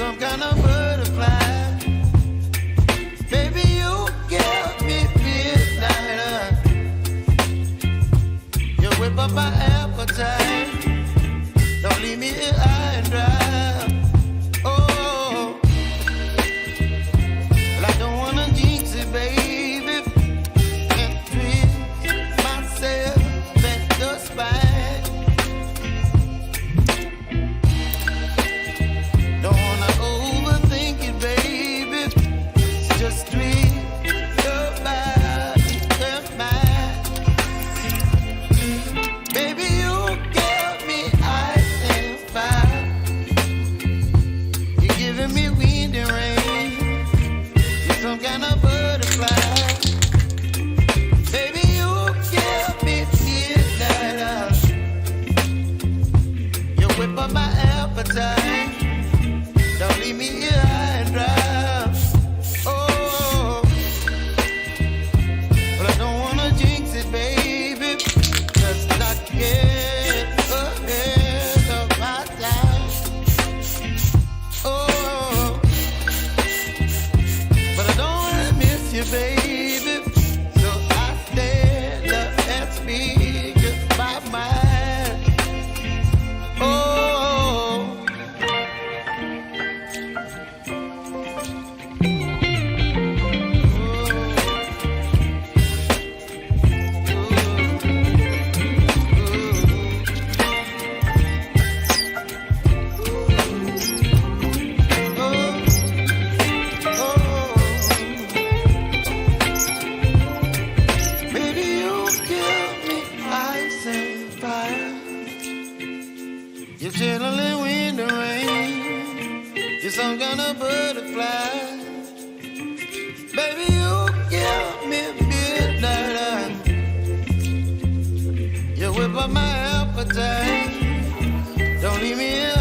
some kind of butterfly. Baby, you give me midnight. You whip up my appetite. Don't leave me here high and dry. Oh, well, I don't wanna jinx it, baby, and twist myself at the spine. Don't wanna overthink it, baby. It's just treat your body and mine. Baby, you give me ice and fire. You're giving me wind and rain. You're some kind of butterfly. Baby, you give me midnight. You whip up my appetite. Don't leave me here high and dry. Oh, but I don't wanna jinx it, baby. Just not get ahead of my time. Oh, but I don't wanna miss you, baby. So I stand up and speak my mind. Oh. Baby, you give me ice and fire. You're chilling wind and rain. You're some kind of butterfly. Baby, you give me midnight. You whip up my appetite. Don't leave me here